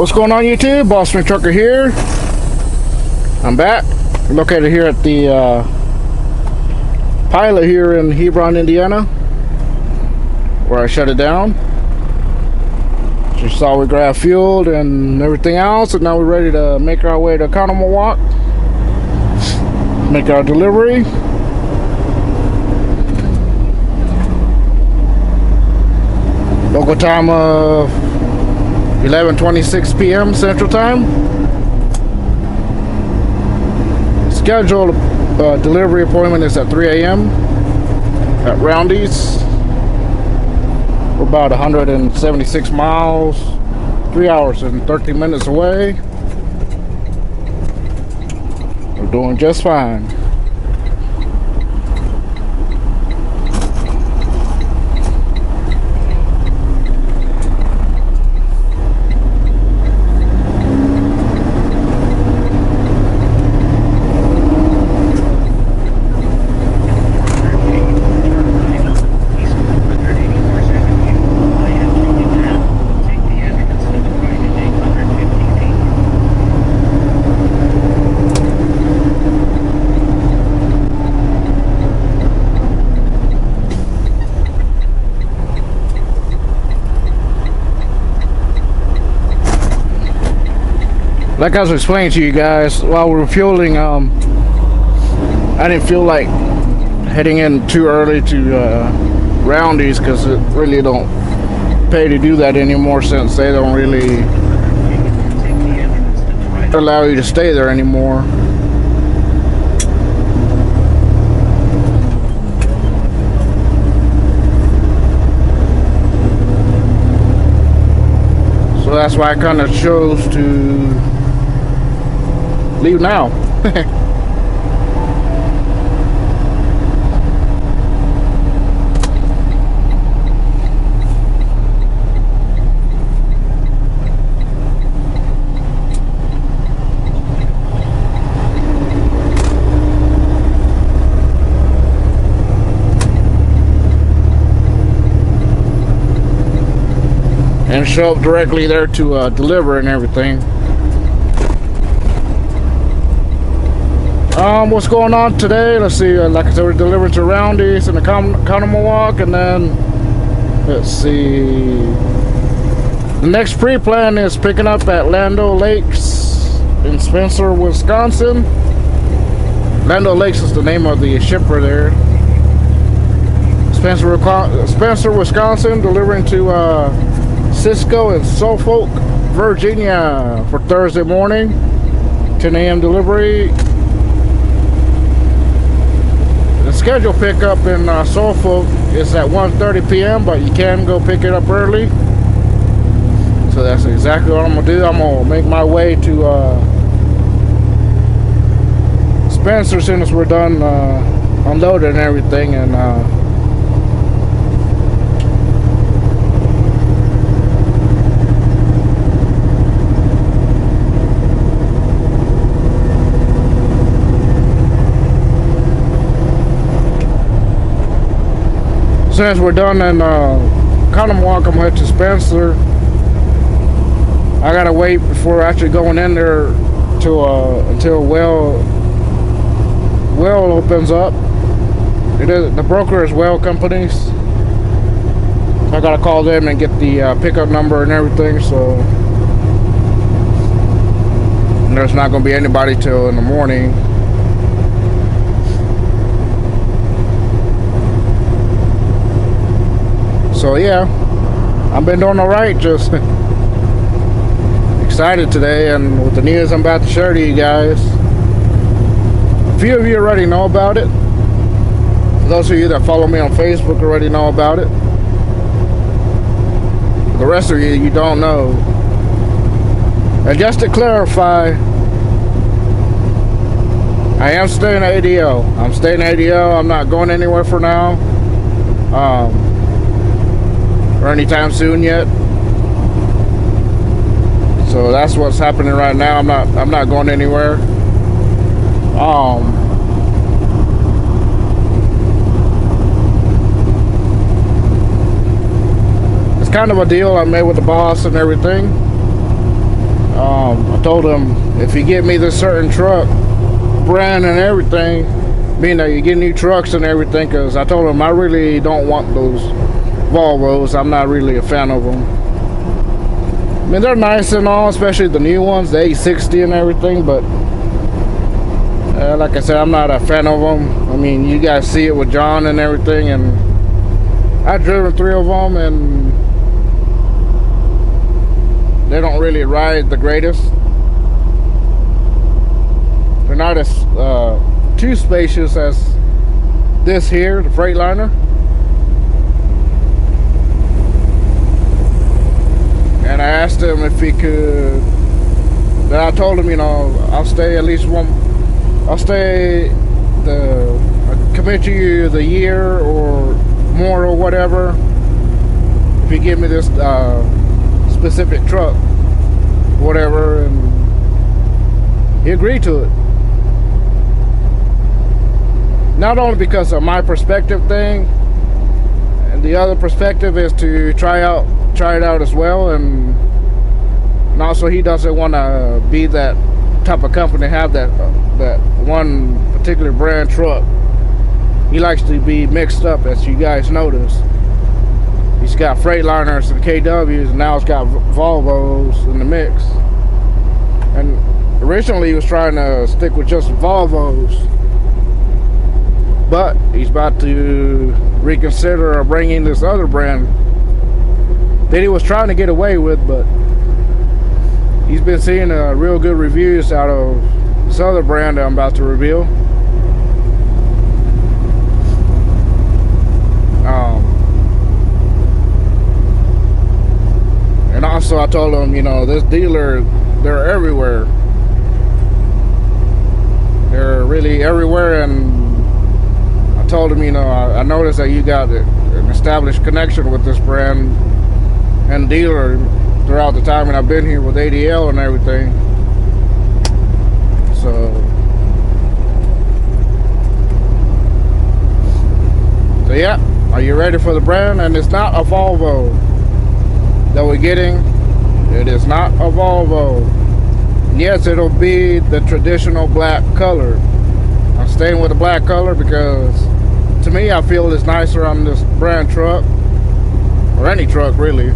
What's going on, YouTube? Bossman Trucker here. I'm back. Located here at the pilot here in Hebron, Indiana, where I shut it down. Just saw we grabbed fuel and everything else, and now we're ready to make our way to Carnival Walk, make our delivery. Local time of 11:26 p.m. Central Time. Scheduled delivery appointment is at 3 a.m. at Roundy's. We're about 176 miles, 3 hours and 13 minutes away. We're doing just fine. Like I was explaining to you guys while we were fueling, I didn't feel like heading in too early to Roundy's, because it really don't pay to do that anymore, since they don't really allow you to stay there anymore. So that's why I kind of chose to leave now. And show up directly there to deliver and everything. What's going on today? Let's see. Like I said, we're delivering to Roundy's and the Carnival Walk, and then let's see. The next pre-plan is picking up at Lando Lakes in Spencer, Wisconsin. Lando Lakes is the name of the shipper there. Spencer, Wisconsin, delivering to Cisco and Suffolk, Virginia for Thursday morning, 10 a.m. delivery. The scheduled pickup in Suffolk is at 1:30 p.m., but you can go pick it up early. So that's exactly what I'm gonna do. I'm gonna make my way to Spencer as soon as we're done unloading and everything, and as soon as we're done in Carnival Walk, I'm headed to Spencer. I gotta wait before actually going in there until well opens up. The broker is Well Companies. I gotta call them and get the pickup number and everything. So there's not gonna be anybody till in the morning. So yeah, I've been doing alright, just excited today, and with the news I'm about to share to you guys. A few of you already know about it. Those of you that follow me on Facebook already know about it. The rest of you, you don't know. And just to clarify, I am staying at ADO. I'm staying at ADO. I'm not going anywhere for now. Or anytime soon yet. So that's what's happening right now. I'm not going anywhere. It's kind of a deal I made with the boss and everything. I told him if you get me this certain truck brand and everything, being that you get new trucks and everything, because I told him I really don't want those Volvos. I'm not really a fan of them. I mean, they're nice and all, especially the new ones, the 860 and everything, but like I said, I'm not a fan of them. I mean, you guys see it with John and everything, and I've driven 3 of them, and they don't really ride the greatest. They're not as too spacious as this here, the Freightliner. And I asked him if he could. Then I told him, you know, I'll stay at least one. I'll commit to you the year or more or whatever if you give me this specific truck, whatever. And he agreed to it. Not only because of my perspective thing, and the other perspective is to try it out as well, and also he doesn't want to be that type of company, have that one particular brand truck. He likes to be mixed up, as you guys notice. He's got Freightliners and KWs, and now he's got Volvos in the mix. And originally he was trying to stick with just Volvos, but he's about to reconsider bringing this other brand that he was trying to get away with, but he's been seeing real good reviews out of this other brand that I'm about to reveal. And also I told him, you know, this dealer, they're everywhere. They're really everywhere, and I told him, you know, I noticed that you got an established connection with this brand and dealer throughout the time, and I've been here with ADL and everything. So yeah, are you ready for the brand? And it's not a Volvo that we're getting. It is not a Volvo. Yes, it'll be the traditional black color. I'm staying with the black color because to me, I feel it's nicer on this brand truck, or any truck really.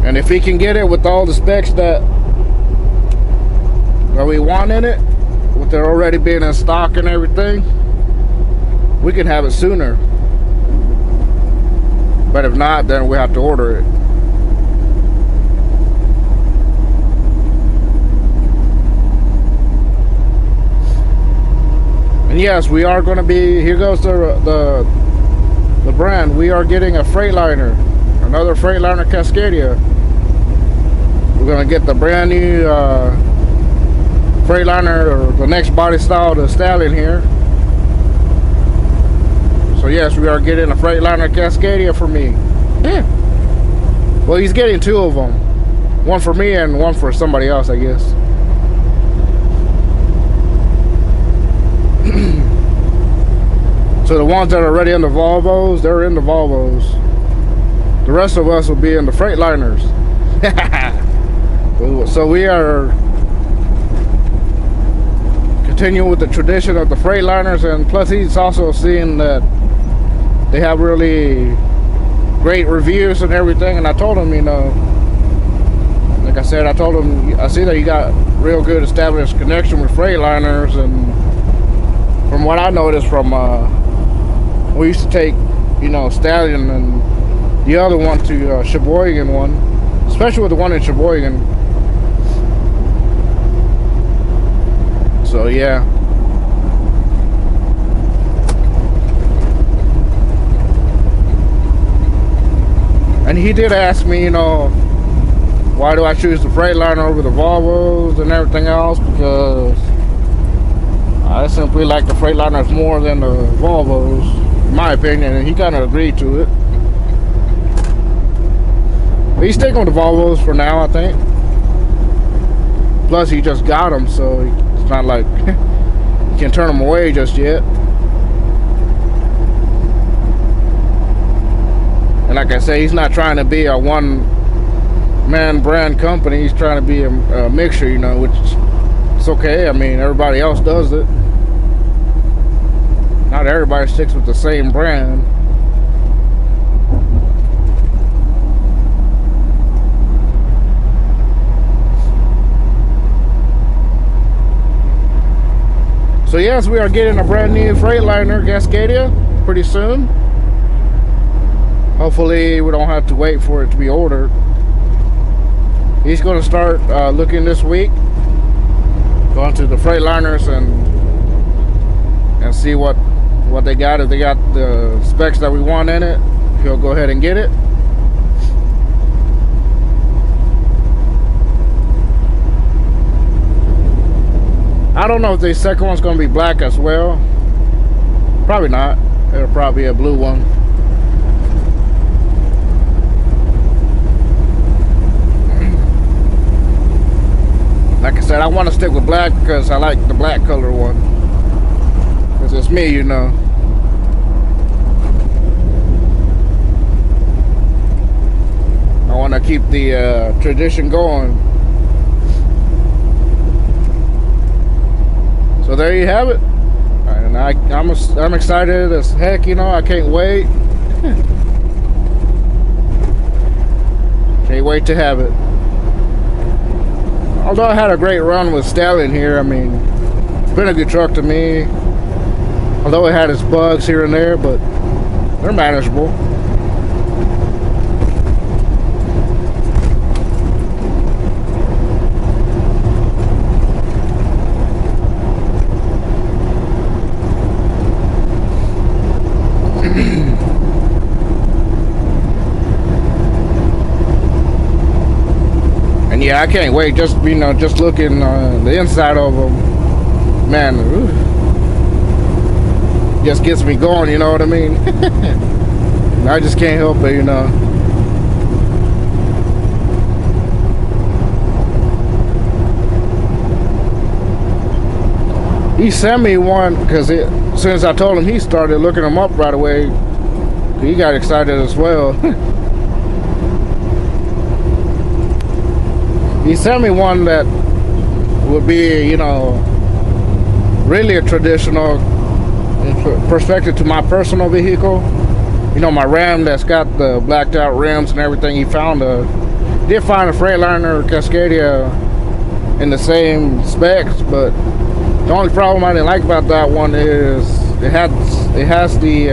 And if he can get it with all the specs that we want in it, with it already being in stock and everything, we can have it sooner. But if not, then we have to order it. And yes, we are going to be, here goes the brand. We are getting a Freightliner, another Freightliner Cascadia. We're going to get the brand new Freightliner, or the next body style to Stallion here. So yes, we are getting a Freightliner Cascadia for me. Yeah. Well, he's getting 2 of them. One for me and one for somebody else, I guess. So the ones that are already in the Volvos, they're in the Volvos. The rest of us will be in the Freightliners. So we are continuing with the tradition of the Freightliners, and plus he's also seeing that they have really great reviews and everything. And I told him, you know, like I said, I told him, I see that you got real good established connection with Freightliners, and from what I noticed from we used to take, you know, Stallion and the other one to Sheboygan one, especially with the one in Sheboygan. So yeah. And he did ask me, you know, why do I choose the Freightliner over the Volvos and everything else? Because I simply like the Freightliners more than the Volvos, in my opinion, and he kind of agreed to it. He's sticking with the Volvos for now, I think. Plus, he just got them, so it's not like you can turn them away just yet. And like I say, he's not trying to be a one-man brand company. He's trying to be a mixture, you know, which it's okay. I mean, everybody else does it. Not everybody sticks with the same brand. So yes, we are getting a brand new Freightliner Cascadia pretty soon. Hopefully we don't have to wait for it to be ordered. He's going to start looking this week. Going to the Freightliners and see what they got. If they got the specs that we want in it, he'll go ahead and get it. I don't know if the second one's going to be black as well. Probably not. It'll probably be a blue one. Like I said, I want to stick with black because I like the black color one. Because it's me, you know. I want to keep the tradition going. So there you have it. And I'm excited as heck, you know. I can't wait. Can't wait to have it. Although I had a great run with Stallion here, I mean, it's been a good truck to me. Although it had its bugs here and there, but they're manageable. And yeah, I can't wait. Just, you know, just looking the inside of them, man, just gets me going. You know what I mean? I just can't help it, you know. He sent me one because as soon as I told him, he started looking them up right away. He got excited as well. He sent me one that would be, you know, really a traditional perspective to my personal vehicle. You know, my Ram that's got the blacked out rims and everything. He did find a Freightliner Cascadia in the same specs, but the only problem I didn't like about that one is it has the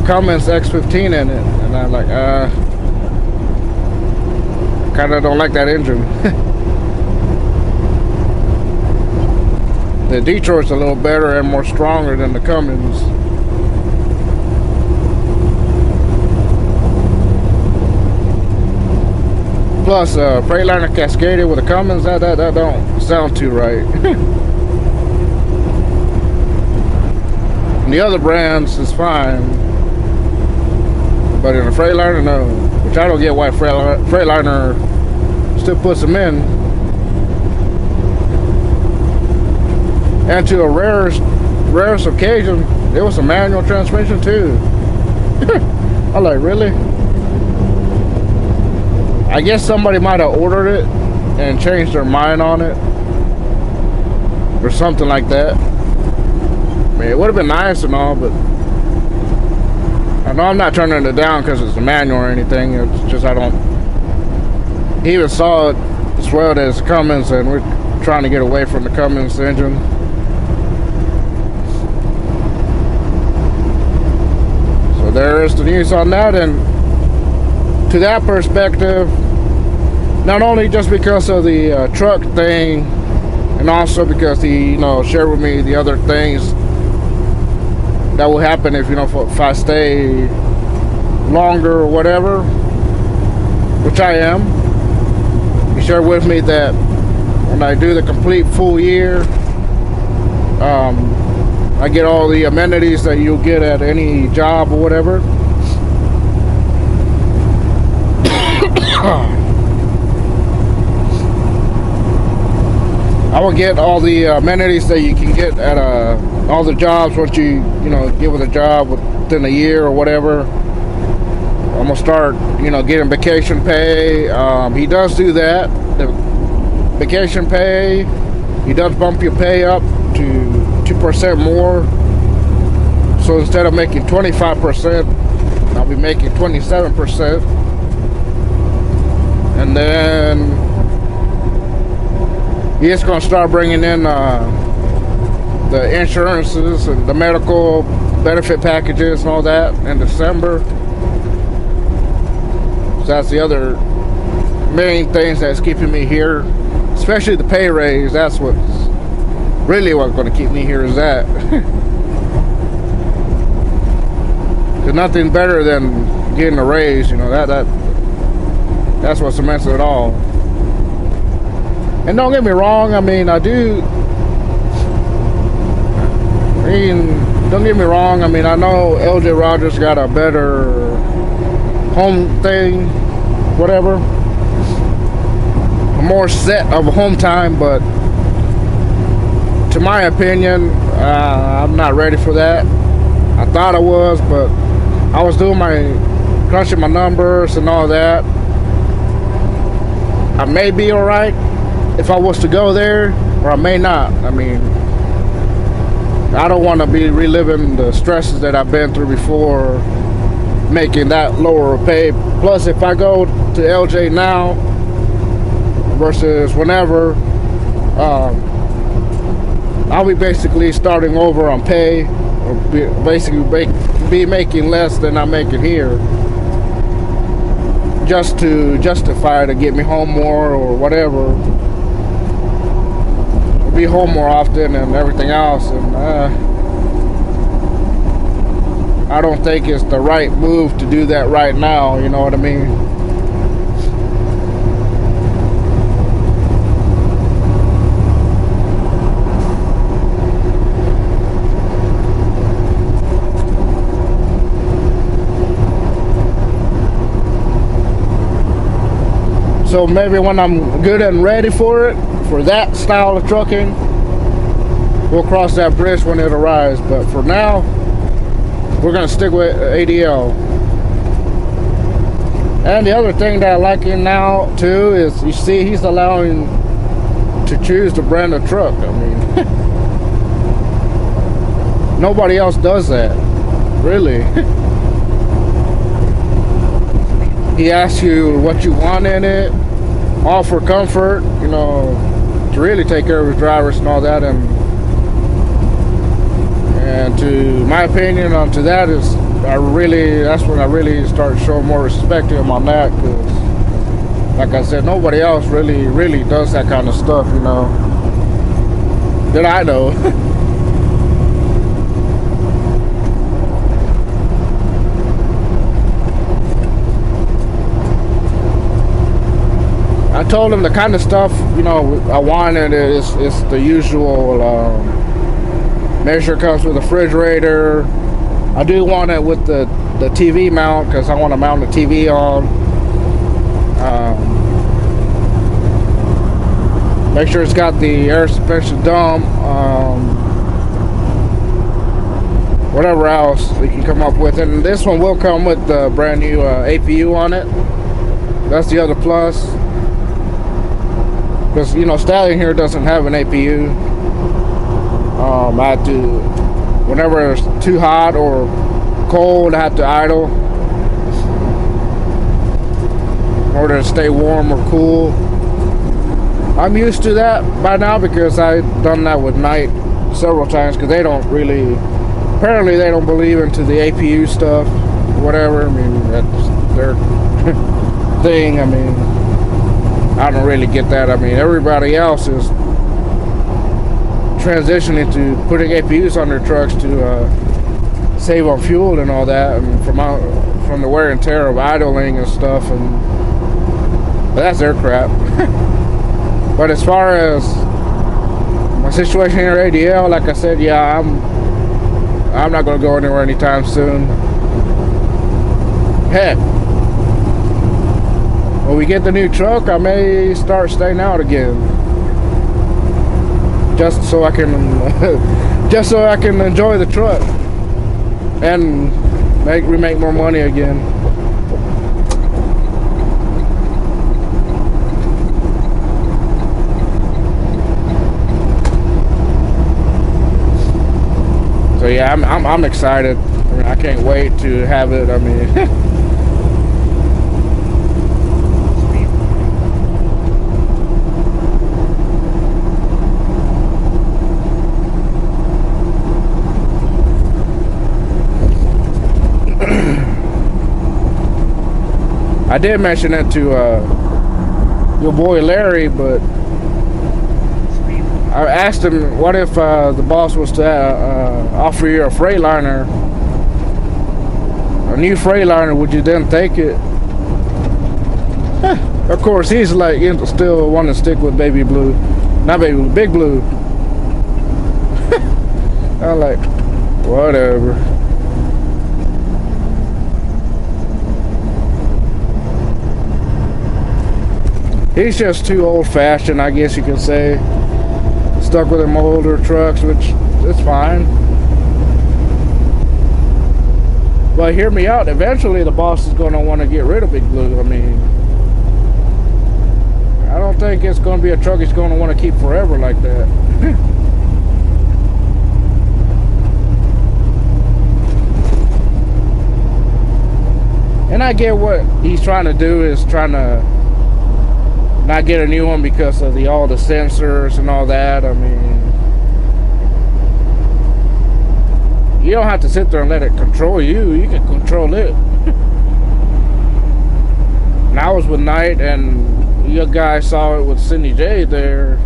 Cummins X15 in it, and I'm like, kind of don't like that engine. The Detroit's a little better and more stronger than the Cummins. Plus, Freightliner Cascadia with a Cummins, that don't sound too right. And the other brands is fine, but in a Freightliner, no. Which I don't get why Freightliner still puts them in. And to a rarest occasion, there was a manual transmission too. I'm like, really? I guess somebody might have ordered it and changed their mind on it, or something like that. I mean, it would have been nice and all, but I know I'm not turning it down because it's a manual or anything. It's just I don't. He even saw it as well as Cummins, and we're trying to get away from the Cummins engine. So there is the news on that, and to that perspective, not only just because of the truck thing, and also because he, you know, shared with me the other things that will happen if, you know, if I stay longer or whatever, which I am. He shared with me that when I do the complete full year, I get all the amenities that you'll get at any job or whatever. I will get all the amenities that you can get at all the jobs once you get with a job within a year or whatever. I'm gonna start getting vacation pay. He does do that. The vacation pay, he does bump your pay up to 2% more. So instead of making 25%, I'll be making 27%. And then he's going to start bringing in the insurances and the medical benefit packages and all that in December. So that's the other main things that's keeping me here, especially the pay raise. That's what's going to keep me here, is that. There's nothing better than getting a raise, that's what cements it all. And don't get me wrong, don't get me wrong, I know LJ Rogers got a better home thing, whatever, a more set of home time, but to my opinion, I'm not ready for that. I thought I was, but I was doing crunching my numbers and all that. I may be alright if I was to go there, or I may not. I don't want to be reliving the stresses that I've been through before making that lower pay. Plus, if I go to LJ now versus whenever, I'll be basically starting over on pay, or basically be making less than I'm making here, just to justify to get me home more or whatever, be home more often and everything else. And I don't think it's the right move to do that right now, you know what I mean? So maybe when I'm good and ready for it, for that style of trucking, we'll cross that bridge when it arrives. But for now, we're gonna stick with ADL. And the other thing that I like him now too is, you see, he's allowing to choose the brand of truck. Nobody else does that, really. He asks you what you want in it, all for comfort, to really take care of his drivers and all that. And to my opinion, to that is, that's when I really start showing more respect to him on that, because, like I said, nobody else really does that kind of stuff, that I know. I told him the kind of stuff, I wanted is the usual measure comes with a refrigerator. I do want it with the TV mount, because I want to mount the TV on. Make sure it's got the air suspension dump. Whatever else we can come up with. And this one will come with the brand new APU on it. That's the other plus. Because, Stallion here doesn't have an APU. I have to, whenever it's too hot or cold, I have to idle in order to stay warm or cool. I'm used to that by now, because I've done that with Night several times, because apparently they don't believe into the APU stuff, whatever. That's their thing. I don't really get that. Everybody else is transitioning to putting APUs on their trucks to save on fuel and all that, and from the wear and tear of idling and stuff. But that's their crap. But as far as my situation here at ADL, like I said, yeah, I'm not going to go anywhere anytime soon. Heck, when we get the new truck, I may start staying out again, just so I can just so I can enjoy the truck and make more money again. So yeah, I'm excited. I mean, I can't wait to have it. I mean. I did mention it to your boy Larry, but I asked him, what if the boss was to offer you a Freightliner, a new Freightliner, would you then take it? Of course, he's like still wanting to stick with Baby Blue, not Baby Blue, Big Blue. I'm like, whatever. He's just too old-fashioned, I guess you could say. Stuck with them older trucks, which is fine. But hear me out. Eventually, the boss is going to want to get rid of Big Blue. I mean, I don't think it's going to be a truck he's going to want to keep forever like that. And I get what he's trying to do is trying to not get a new one because of all the sensors and all that. I mean, you don't have to sit there and let it control you. You can control it. And I was with Knight, and you guys saw it with Cindy J there.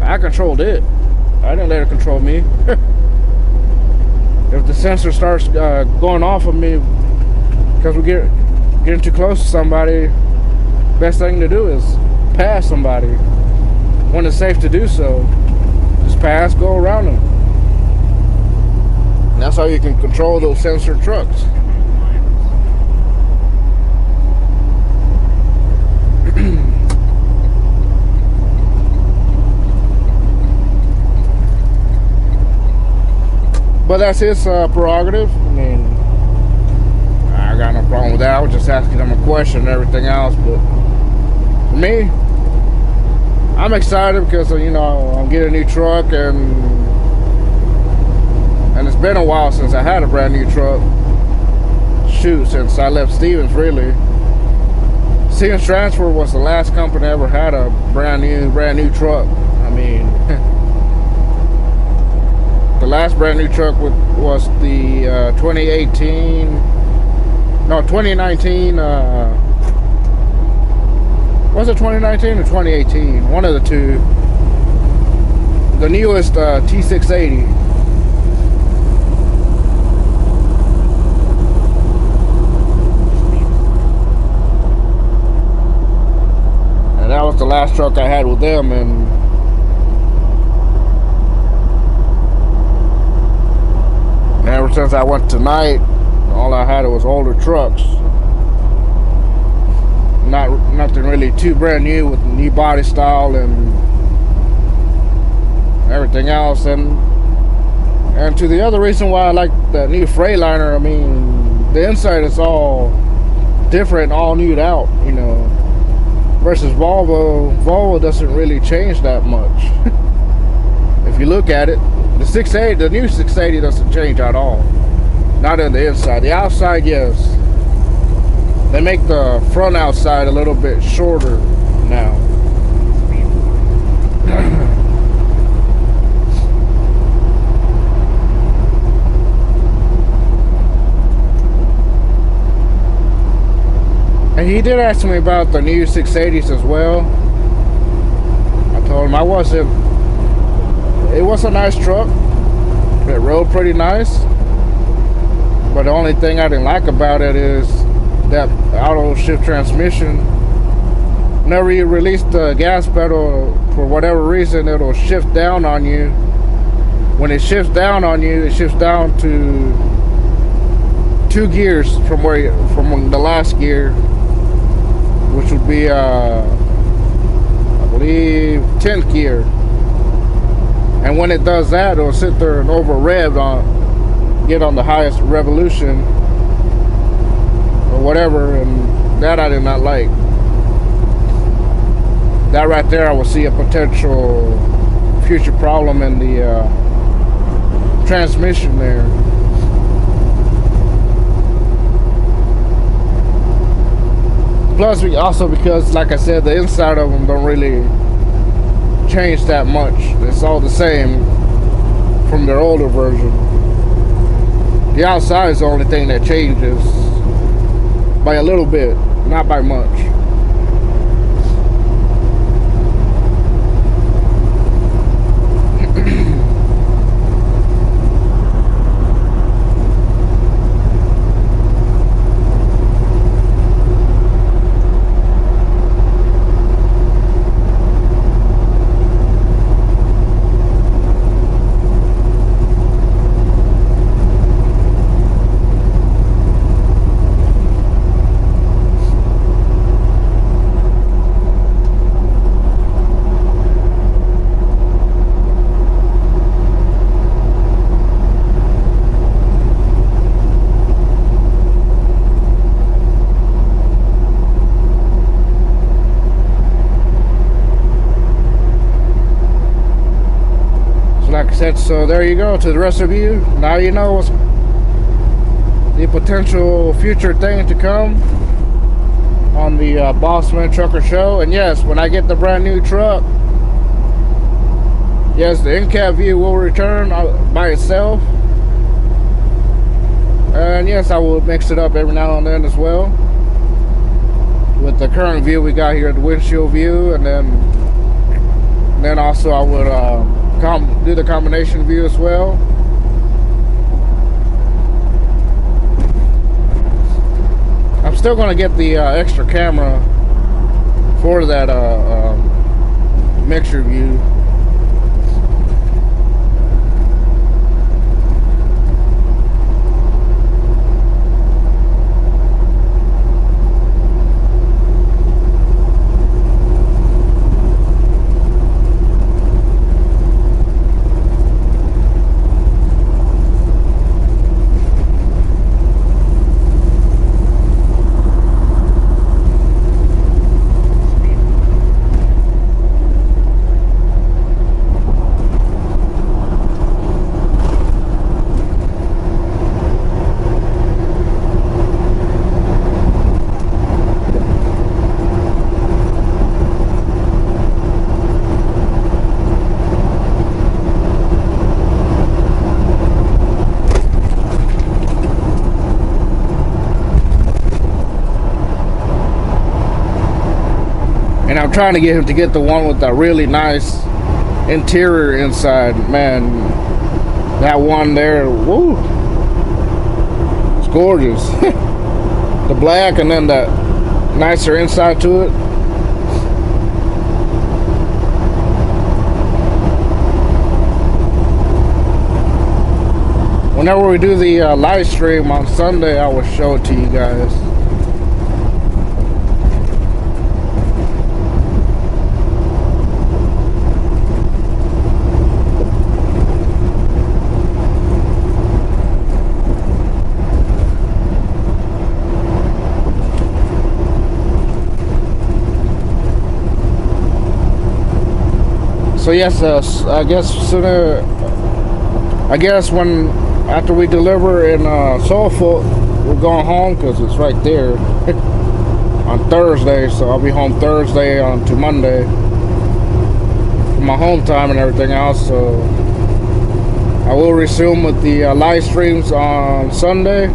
I controlled it. I didn't let it control me. If the sensor starts going off of me because we getting too close to somebody, best thing to do is pass somebody when it's safe to do so. Just pass, go around them. And that's how you can control those sensor trucks. But that's his prerogative. I mean, I got no problem with that. I was just asking him a question and everything else. But for me, I'm excited because, you know, I'm getting a new truck, and it's been a while since I had a brand new truck. Shoot, since I left Stevens, really. Stevens Transfer was the last company I ever had a brand new truck. I mean, the last brand new truck was the 2019. Was it 2019 or 2018? One of the two. The newest T680. And that was the last truck I had with them, and ever since I went to Knight, all I had was older trucks. Nothing really too brand new with new body style and everything else. And to the other reason why I like that new Freightliner, I mean, the inside is all different, all newed out, you know. Versus Volvo doesn't really change that much. If you look at it, the new 680 doesn't change at all. Not in the inside. The outside, yes. They make the front outside a little bit shorter now. And he did ask me about the new 680s as well. I told him it was a nice truck. It rode pretty nice. But the only thing I didn't like about it is that auto shift transmission. Whenever you release the gas pedal, for whatever reason, it'll shift down on you. When it shifts down on you, it shifts down to 2 gears from the last gear. which would be I believe 10th gear. And when it does that, it'll sit there and over rev on, get on the highest revolution or whatever, and that I did not like. That right there, I will see a potential future problem in the transmission there. Plus, also because, like I said, the inside of them don't really change that much. It's all the same from their older version. The outside is the only thing that changes by a little bit, not by much. Like I said, so there you go. To the rest of you, now you know what's the potential future thing to come on the Bossman Trucker Show. And yes, when I get the brand new truck, yes, the in-cab view will return by itself. And yes, I will mix it up every now and then as well with the current view we got here, the windshield view, and then also I would do the combination view as well. I'm still going to get the extra camera for that mixture view. And I'm trying to get him to get the one with the really nice interior inside. Man, that one there, woo, it's gorgeous. The black and then that nicer inside to it. Whenever we do the live stream on Sunday, I will show it to you guys. So yes, I guess sooner. I guess when after we deliver in Soulfoot, we're going home because it's right there on Thursday. So I'll be home Thursday on to Monday for my home time and everything else. So I will resume with the live streams on Sunday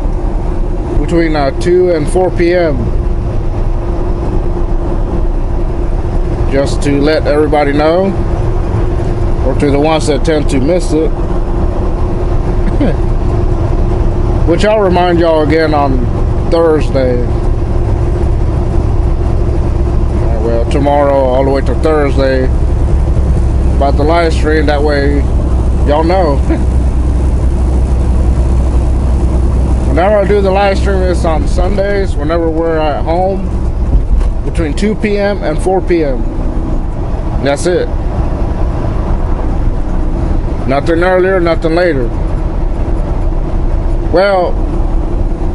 between 2 and 4 p.m. just to let everybody know, or to the ones that tend to miss it. Which I'll remind y'all again on Thursday. Well, tomorrow all the way to Thursday about the live stream. That way y'all know. Whenever I do the live stream, it's on Sundays. Whenever we're at home, between 2 p.m. and 4 p.m. That's it. Nothing earlier, nothing later. Well,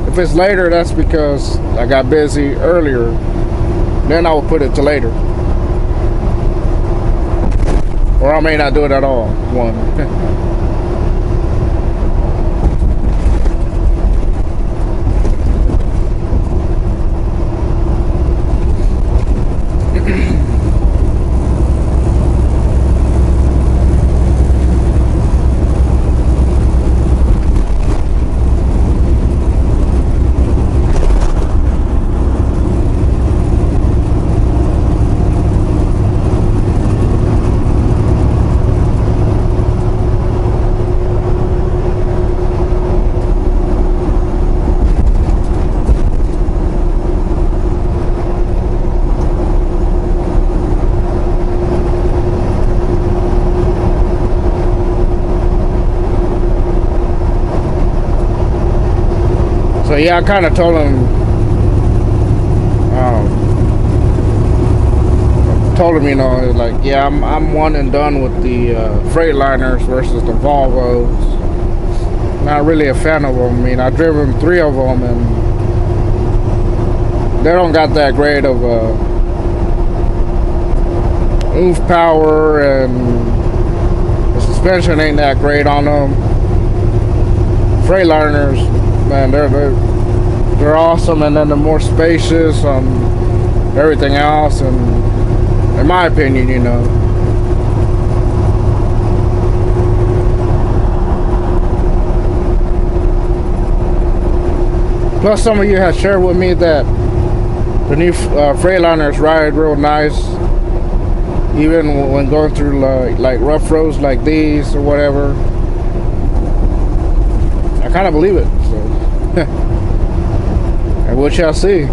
if it's later, that's because I got busy earlier. Then I will put it to later. Or I may not do it at all. One. So yeah, I kind of told him, you know, like, yeah, I'm one and done with the Freightliners versus the Volvos. Not really a fan of them. I mean, I've driven 3 of them, and they don't got that great of oomph power, and the suspension ain't that great on them. Freightliners, man, they're awesome, and then they're more spacious on everything else, and in my opinion, you know. Plus, some of you have shared with me that the new Freightliners ride real nice, even when going through like rough roads like these or whatever. I kind of believe it, so. And we shall see.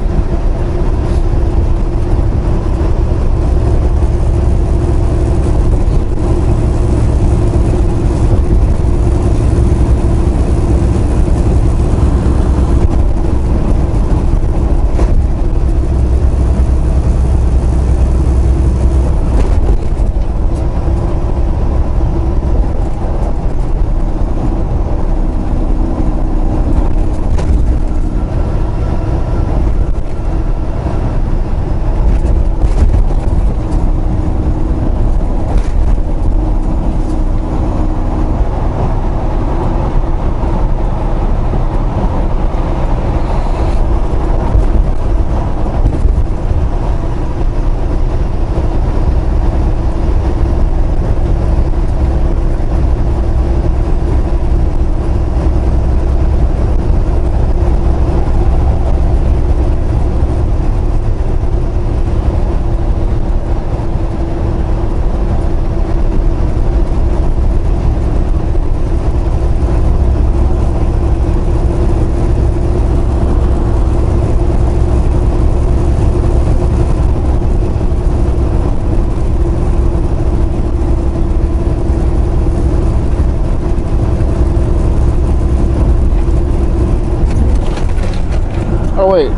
Oh wait,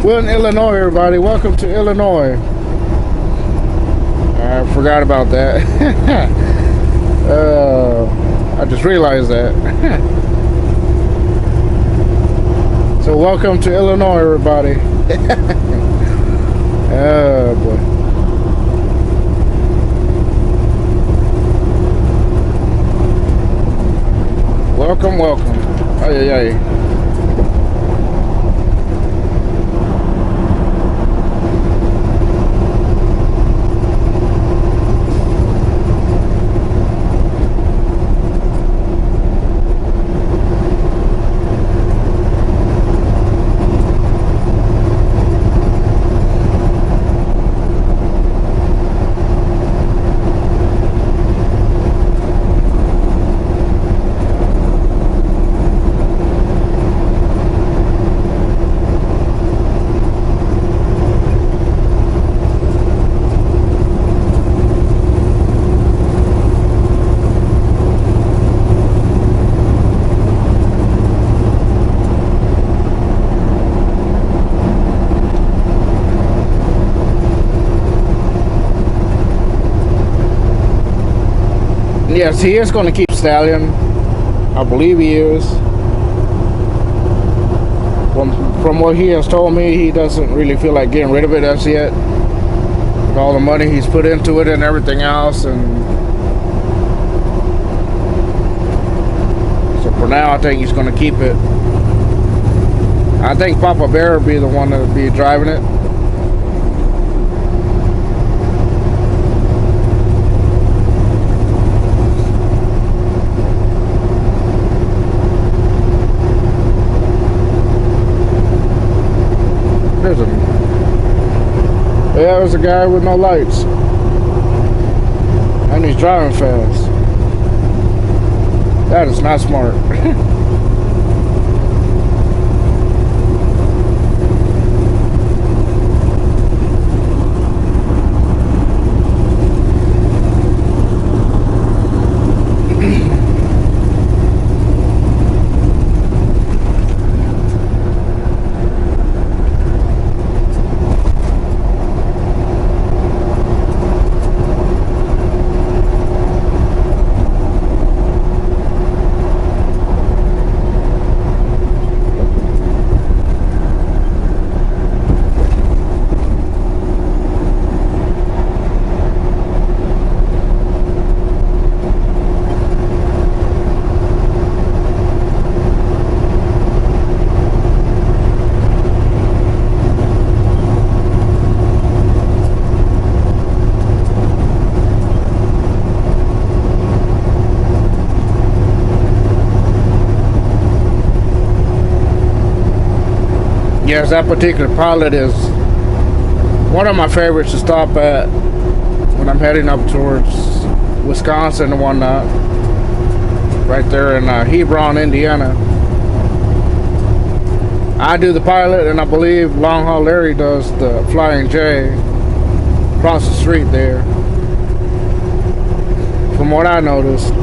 we're in Illinois, everybody. Welcome to Illinois. I forgot about that. I just realized that. So welcome to Illinois, everybody. Oh boy. Welcome, welcome. Ay, ay, ay. Yes, he is going to keep Stallion. I believe he is. From what he has told me, he doesn't really feel like getting rid of it as yet. With all the money he's put into it and everything else. And so for now, I think he's going to keep it. I think Papa Bear will be the one that will be driving it. Yeah, there's a guy with no lights. And he's driving fast. That is not smart. Yes, that particular pilot is one of my favorites to stop at when I'm heading up towards Wisconsin and whatnot. Right there in Hebron, Indiana. I do the pilot, and I believe Long Haul Larry does the Flying J across the street there. From what I noticed.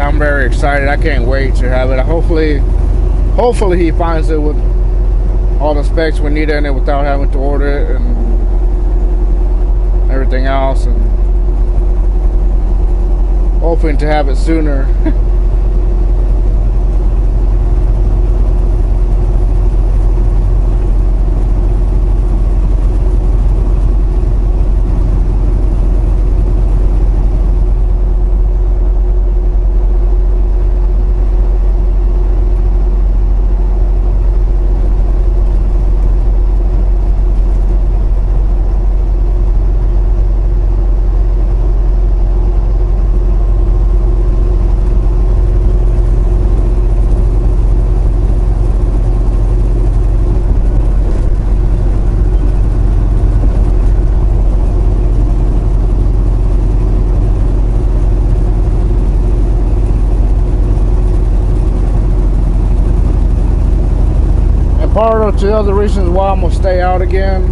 I'm very excited. I can't wait to have it. Hopefully he finds it with all the specs we need in it without having to order it and everything else, and hoping to have it sooner. Part of the other reasons why I'm gonna stay out again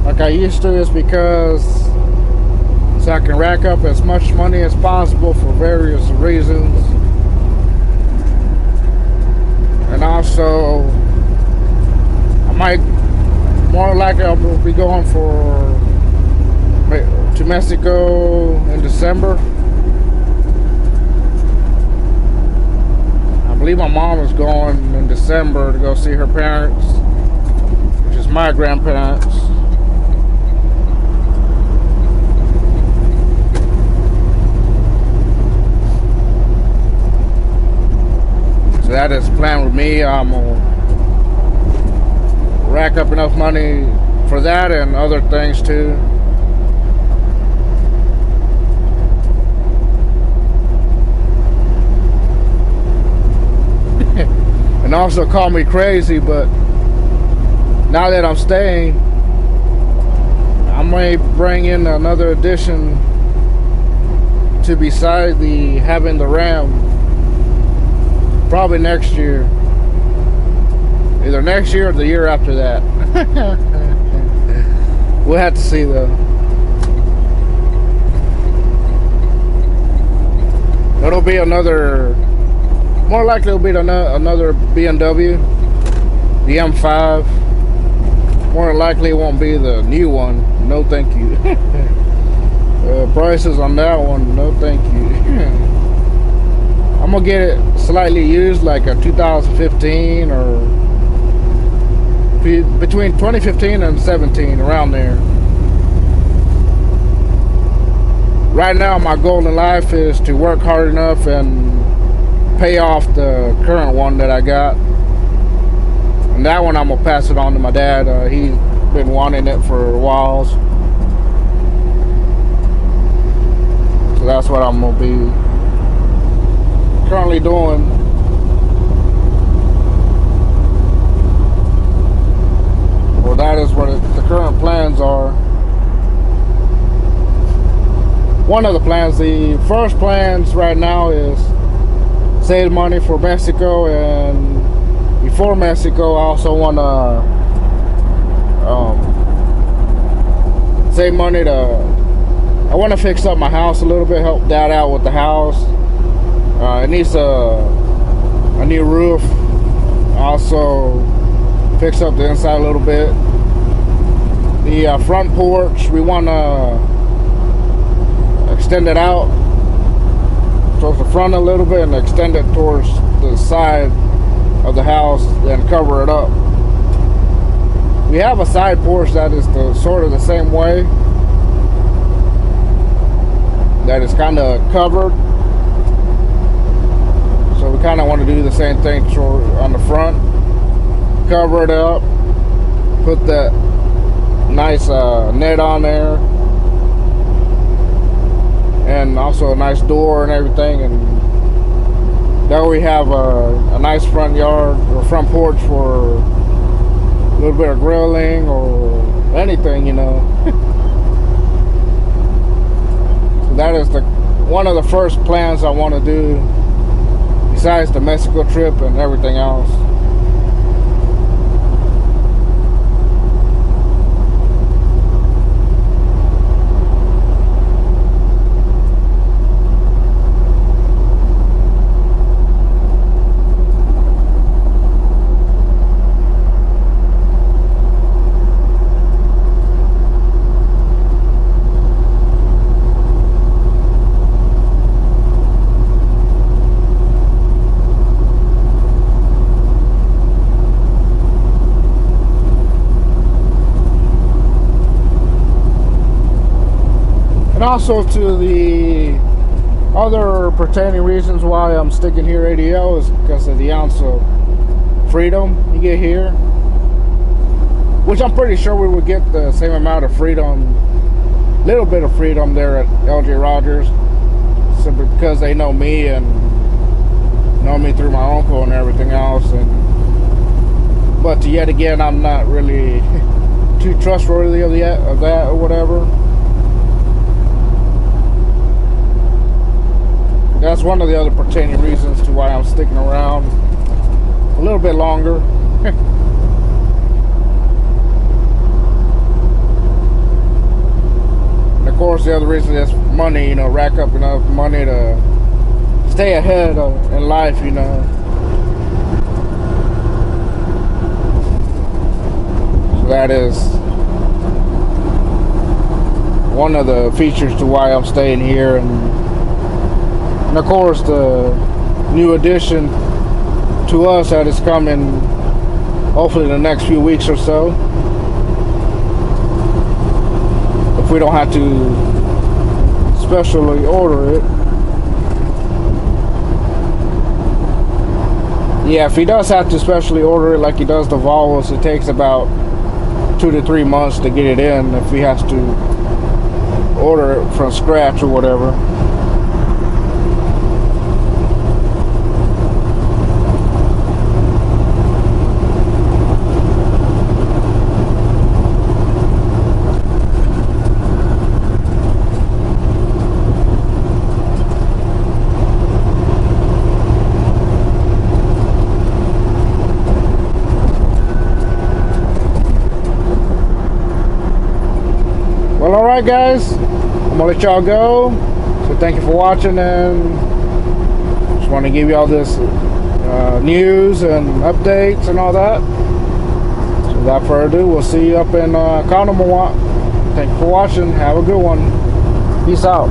like I used to is because so I can rack up as much money as possible for various reasons, and also I might more likely I'll be going to Mexico in December. I believe my mom is going in December to go see her parents, which is my grandparents. So that is planned with me. I'm gonna rack up enough money for that and other things too. also call me crazy, but now that I'm staying, I may bring in another addition to beside the having the Ram, probably next year, either next year or the year after that. We'll have to see though. It'll be another, more likely it'll be another BMW, the M5. More likely it won't be the new one. No thank you. Prices on that one, no thank you. I'm gonna get it slightly used, like a 2015 or between 2015 and 17, around there. Right now my goal in life is to work hard enough and pay off the current one that I got. And that one I'm gonna pass it on to my dad. He's been wanting it for a while. So that's what I'm gonna be currently doing. Well, that is what the current plans are. One of the plans, the first plans right now is save money for Mexico, and before Mexico I also want to save money I want to fix up my house a little bit, help Dad out with the house. It needs a new roof, also fix up the inside a little bit. The front porch, we want to extend it out towards the front a little bit and extend it towards the side of the house, then cover it up. We have a side porch that is sort of the same way, that is kind of covered, so we kind of want to do the same thing on the front, cover it up, put that nice net on there, and also a nice door and everything, and there we have a nice front yard or front porch for a little bit of grilling or anything, you know. So that is one of the first plans I want to do, besides the Mexico trip and everything else. And also to the other pertaining reasons why I'm sticking here ADL is because of the ounce of freedom you get here, which I'm pretty sure we would get the same amount of freedom, little bit of freedom there at LJ Rogers, simply because they know me and know me through my uncle and everything else. But yet again, I'm not really too trustworthy of that or whatever. That's one of the other pertaining reasons to why I'm sticking around a little bit longer. And of course, the other reason is money, you know, rack up enough money to stay ahead in life, you know. So that is one of the features to why I'm staying here. And of course, the new addition to us that is coming hopefully in the next few weeks or so, if we don't have to specially order it. Yeah, if he does have to specially order it like he does the Volvos, it takes about 2 to 3 months to get it in if he has to order it from scratch or whatever. Alright guys, I'm gonna let y'all go. So thank you for watching, and just want to give you all this news and updates and all that. So without further ado, we'll see you up in Conomowoc. Thank you for watching. Have a good one. Peace out.